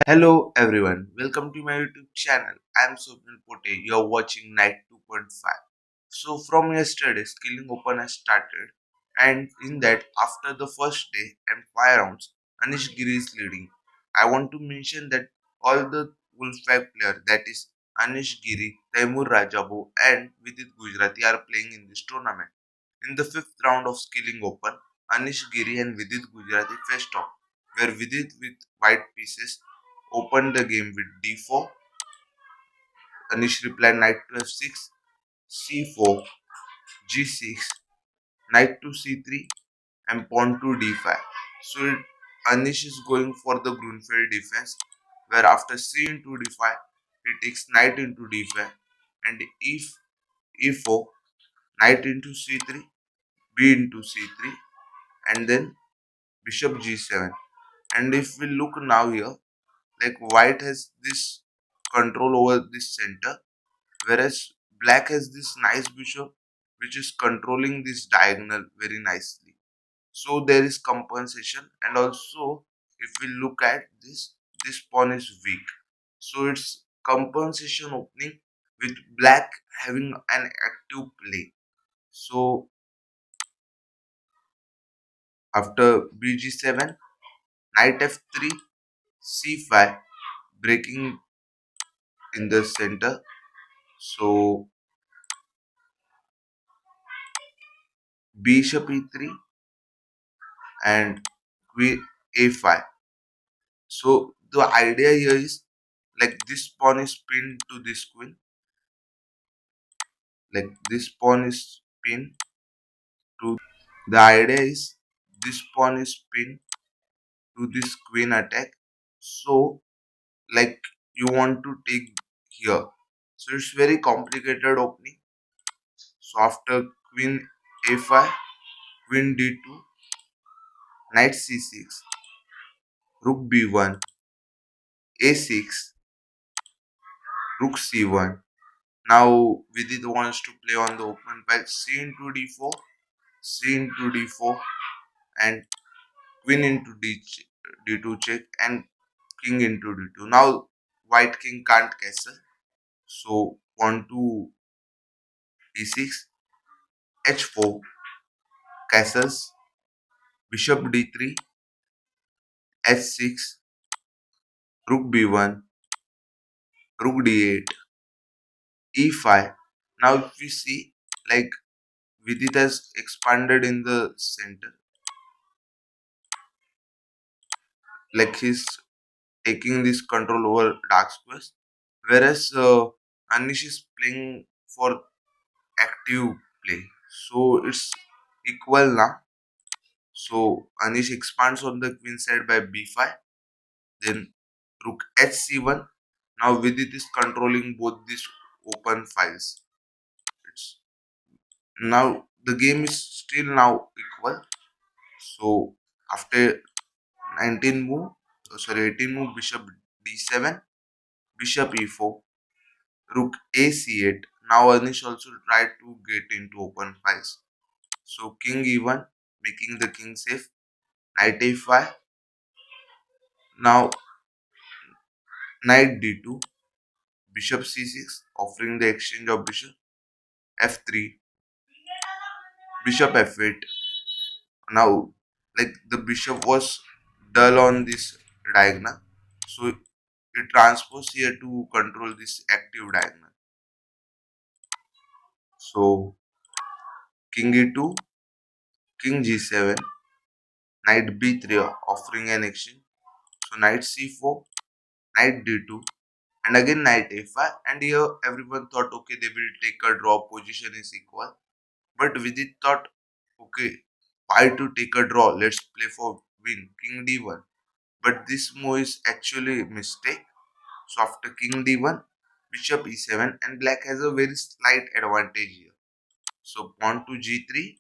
Hello everyone, welcome to my YouTube channel. I am Swapnil Pote. You are watching Night 2.5. So from yesterday, Skilling Open has started, and in that, after the first day and 5 rounds, Anish Giri is leading. I want to mention that all the Wolfpack players, that is Anish Giri, Teimour Radjabov, and Vidit Gujrathi, are playing in this tournament. In the fifth round of Skilling Open, Anish Giri and Vidit Gujrathi faced off, where Vidit with white pieces opened the game with d4. Anish replied knight to f6, c4, g6, knight to c3, and pawn to d5. So Anish is going for the Grunfeld defense, where after c into d5, he takes knight into d5, and if e4, knight into c3, b into c3, and then bishop g7. And if we look now here, like white has this control over this center, whereas black has this nice bishop which is controlling this diagonal very nicely. So there is compensation, and also if we look at this pawn is weak, so it's compensation opening with black having an active play. So after bg7, knight f3, c5, breaking in the center. So bishop e3 and queen a5. So the idea here is like this pawn is pinned to this queen, like this pawn is pinned to. The idea is this pawn is pinned to this queen attack. So like you want to take here. So it's very complicated opening. So after queen a5, queen d2, knight c6, rook b1, a6, rook c1. Now Vidit wants to play on the open file c into d4, c into d4, and queen into d2 check, and king into d2. Now white king can't castle, so pawn to d6, h4, castles, bishop d3, h6, rook b1, rook d8, e5. Now if we see, like Vidit has expanded in the center, like he's taking this control over dark squares, whereas Anish is playing for active play. So it's equal now. So Anish expands on the queen side by b5, then rook hc1. Now Vidit is controlling both these open files. It's now the game is still now equal. So after 19 move, sorry 18 move, bishop d7, bishop e4, rook a c8. Now Anish also tried to get into open files. So king e1, making the king safe. Knight a5. Now knight d2, bishop c6, offering the exchange of bishop. F3, bishop f8. Now, like the bishop was dull on this diagonal, so it transposes here to control this active diagonal. So king e2, king g7, knight b3, offering an exchange. So knight c4, knight d2, and again knight a5. And here everyone thought, okay, they will take a draw, position is equal. But Vidit thought, okay, why to take a draw? Let's play for win, king d1. But this move is actually a mistake. So after king d1, bishop e7, and black has a very slight advantage here. So pawn to g3,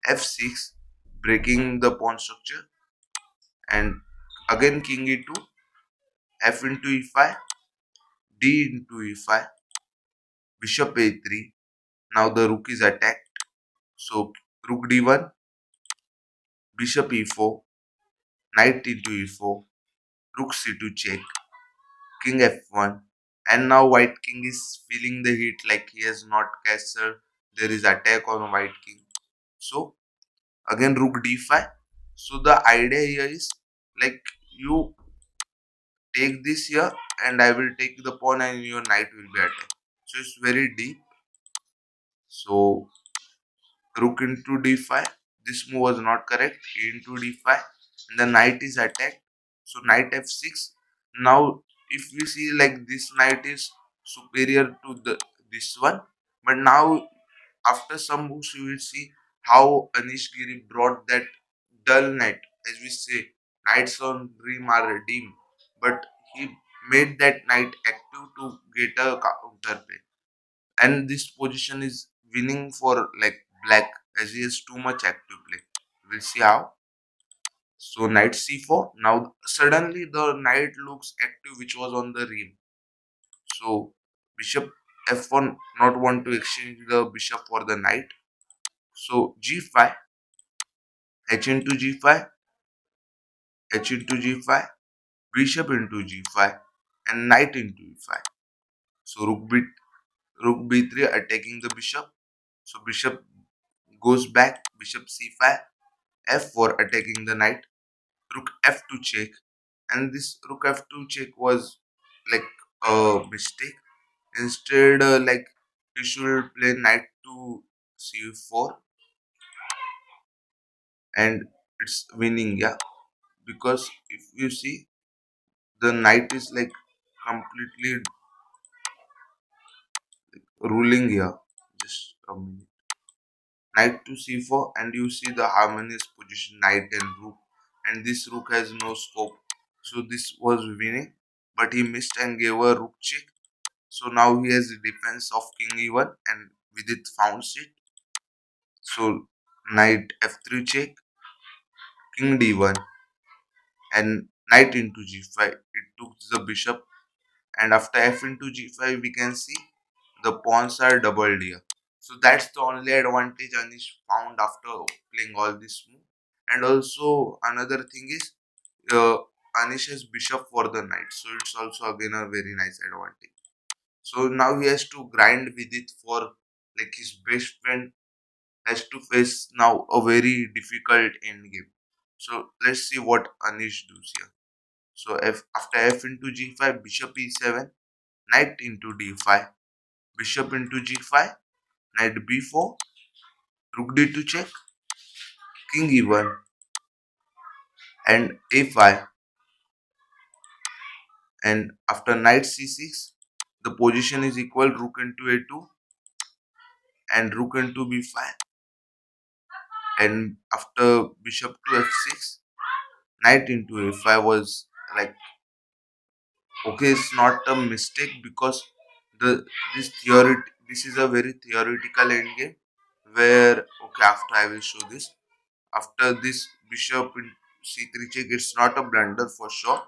f6, breaking the pawn structure, and again king e2, f into e5, d into e5, bishop a3. Now the rook is attacked. So rook d1, bishop e4, knight into e4, Rook c2 check, king f1, and now white king is feeling the heat like he has not castled. There is attack on white king. So again rook d5. So the idea here is like you take this here and I will take the pawn and your knight will be attacked. So it's very deep. So rook into d5. This move was not correct. E into d5. And the knight is attacked. So knight f6. Now if we see like this knight is superior to the this one. But now after some moves you will see how Anish Giri brought that dull knight. As we say, knights on dream are dim. But he made that knight active to get a counter play, and this position is winning for like black as he has too much active play. We'll see how. So knight c4. Now suddenly the knight looks active, which was on the rim. So bishop f1, not want to exchange the bishop for the knight. So g5, h into g5, h into g5, bishop into g5, and knight into e5. So rook b3 attacking the bishop. So bishop goes back, bishop c5, f4 attacking the knight, rook f2 check, and this rook f2 check was like a mistake. Instead, like he should play knight to c4, and it's winning, yeah. Because if you see, the knight is like completely ruling here. Just a minute. Knight to c4, and you see the harmonious position knight and rook, and this rook has no scope. So this was winning, but he missed and gave a rook check. So now he has the defense of king e1, and Vidit found it. So knight f3 check, king d1, and knight into g5. It took the bishop, and after f into g5, we can see the pawns are doubled here. So that's the only advantage Anish found after playing all this move. And also another thing is uh, Anish has bishop for the knight, so it's also again a very nice advantage. So now he has to grind with it for like his best friend has to face now a very difficult end game. So let's see what Anish does here. So after f into g5, bishop e7, knight into d5, bishop into g5, knight b4, rook d2 check, king e1, and a5, and after knight c6, the position is equal, rook into a2 and rook into b5, and after bishop to f6, knight into a5 was like okay, it's not a mistake because the this is a very theoretical endgame where okay, after I will show this, after this bishop in c3 check, it's not a blunder for sure,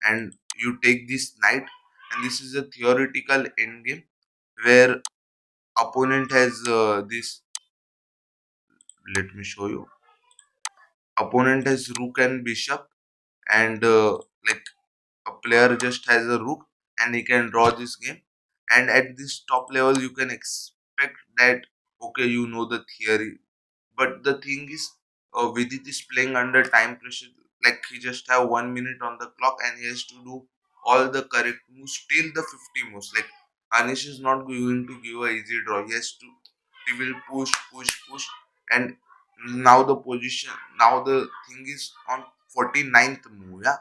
and you take this knight, and this is a theoretical endgame where opponent has this, let me show you, opponent has rook and bishop, and like a player just has a rook and he can draw this game, and at this top level you can expect that okay, you know the theory, but the thing is Vidit is playing under time pressure, like he just have 1 minute on the clock and he has to do all the correct moves till the 50 moves. Like Anish is not going to give a easy draw, he will push, and now the position, now the thing is on 49th move, yeah.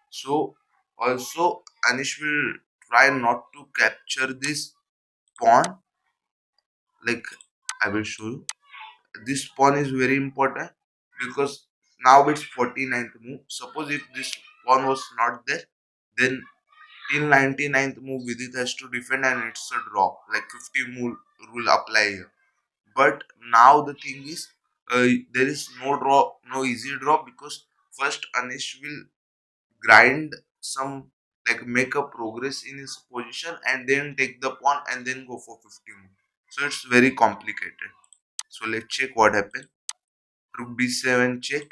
So also Anish will try not to capture this pawn. Like I will show you. This pawn is very important because now it's 49th move. Suppose if this pawn was not there, then till 99th move Vidit has to defend and it's a draw. Like 50 move rule apply here. But now the thing is there is no draw, no easy draw, because first Anish will grind some, like make a progress in his position and then take the pawn and then go for 50 move. So it's very complicated. So let's check what happened. Rook b7 check,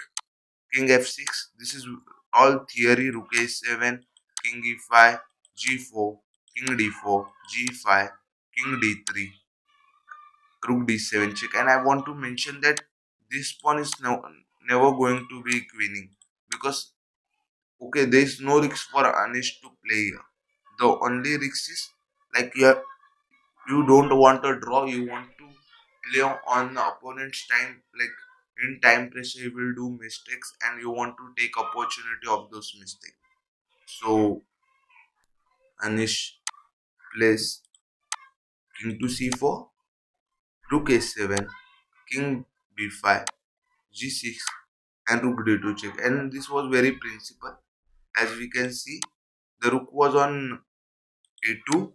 king f6. This is all theory, rook a7, king e5, g4, king d4, g5, king d3, rook d7 check. And I want to mention that this pawn is never going to be winning, because okay, there is no risk for Anish to play here. The only risk is like you don't want a draw, you want to play on the opponent's time, like in time pressure he will do mistakes and you want to take opportunity of those mistakes. So Anish plays king to c4, rook a7, king b5, g6, and rook d2 check. And this was very principal. As we can see, the rook was on a2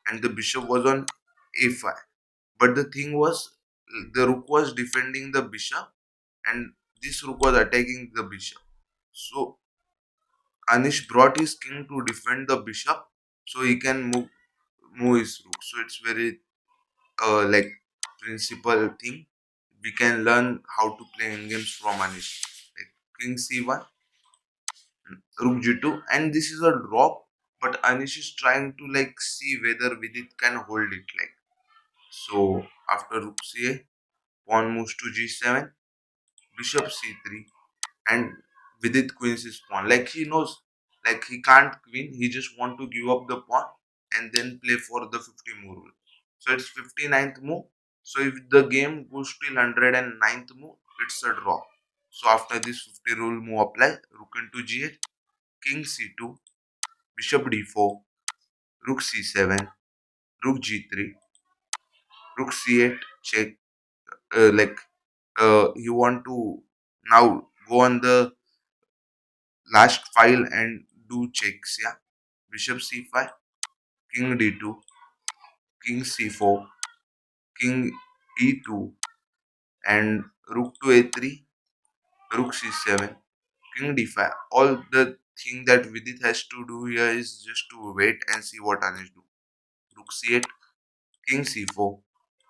and the bishop was on a5. But the thing was, the rook was defending the bishop and this rook was attacking the bishop. So Anish brought his king to defend the bishop so he can move his rook. So it's very like principal thing. We can learn how to play in games from Anish. Like king c1, rook g2, and this is a drop, but Anish is trying to like see whether Vidit can hold it. Like so, after rook ca, pawn moves to g7, bishop c3, and Vidit queens his pawn. Like he knows, like he can't queen. He just want to give up the pawn and then play for the 50 move rule. So it's 59th move. So if the game goes till 109th move, it's a draw. So after this 50 rule move apply, rook into g8, king c2, bishop d4, rook c7, rook g3, rook c8 check. Like you want to now go on the last file and do checks. Yeah, bishop c5, king d2, king c4, king e2, and rook to a3, rook c7, king d5. All the thing that Vidit has to do here is just to wait and see what Anish do. Rook c8, king c4,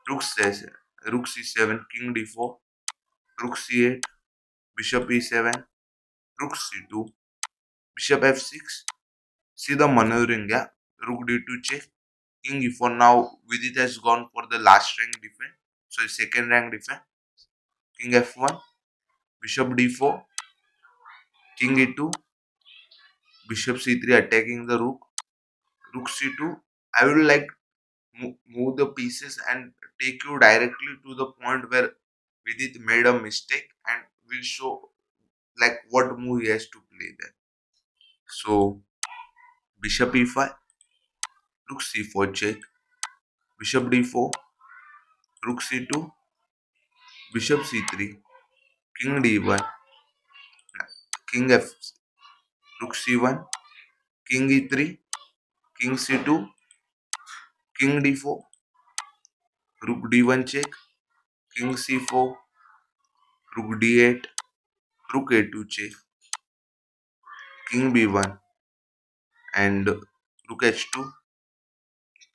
rook c7, rook c7, king d4, rook c8, bishop e7, rook c2, bishop f6. See the maneuvering, yeah. Rook d2 check, king e4. Now Vidit has gone for the last rank defense. So second rank defense. King f1, bishop d4, king e2, bishop c3 attacking the rook, rook c2. I will like move the pieces and take you directly to the point where Vidit made a mistake and will show like what move he has to play there. So bishop e5, rook c4 check, bishop d4, rook c2, bishop c3, king d1, king f, rook c1, king e3, king c2, king d4, rook d1 check, king c4, rook d8, rook a2 check, king b1, and rook h2,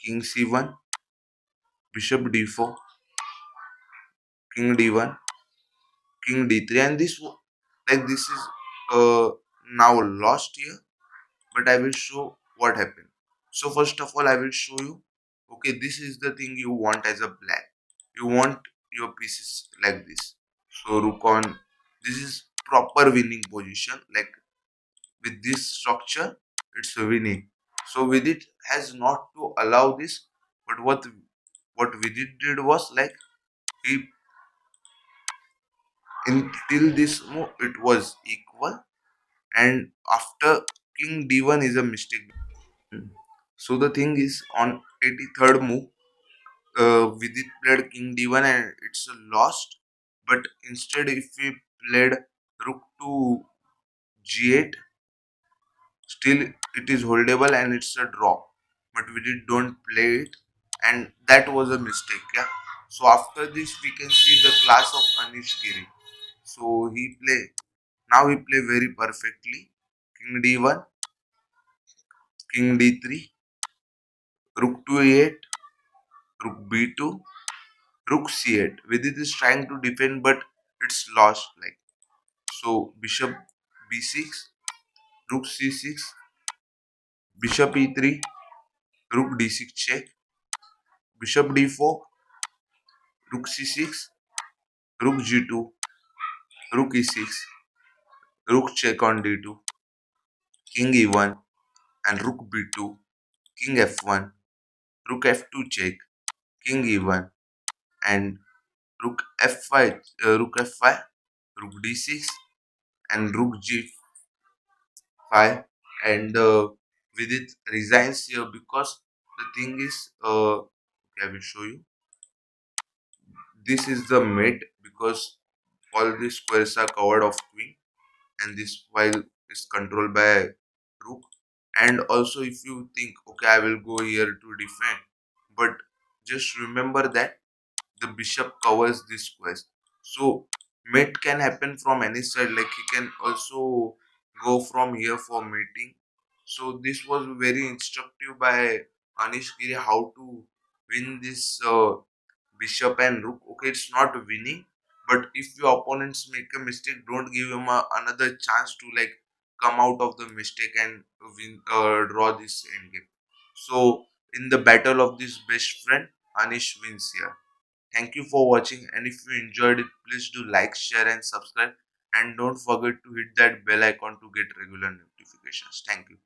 king c1, bishop d4, king d1, king d3. And like this is now lost here, but I will show what happened. So first of all, I will show you. Okay, this is the thing you want as a black. You want your pieces like this. So rook on. This is proper winning position. Like with this structure, it's a winning. So Vidit has not to allow this, but what Vidit did was like he until this move it was equal, and after king d1 is a mistake. So the thing is on 83rd move, Vidit played king d1 and it's a lost. But instead, if we played rook to g8, still it is holdable and it's a draw. But we don't play it, and that was a mistake. Yeah. So after this, we can see the class of Anish Giri. So he play now he play very perfectly. King d1, king d3, rook to a8, rook b2, rook c8. Vidit is trying to defend, but it's lost. Like so, bishop b6, rook c6, bishop e3, rook d6 check, bishop d4, rook c6, rook g2, rook e6, rook check on d2, king e1, and rook b2, king f1, rook f2 check, king e1, and rook f5, rook d6, and rook g5. And Vidit resigns here because the thing is, okay, I will show you. This is the mate because all these squares are covered of queen, and this file is controlled by rook. And also, if you think, okay, I will go here to defend, but just remember that the bishop covers this squares. So mate can happen from any side, like he can also go from here for mating. So this was very instructive by Anish Giri how to win this bishop and rook. Okay, it's not winning, but if your opponents make a mistake, don't give him another chance to like come out of the mistake and win, draw this endgame. So in the battle of this best friend, Anish wins here. Thank you for watching, and if you enjoyed it, please do like, share and subscribe, and don't forget to hit that bell icon to get regular notifications. Thank you.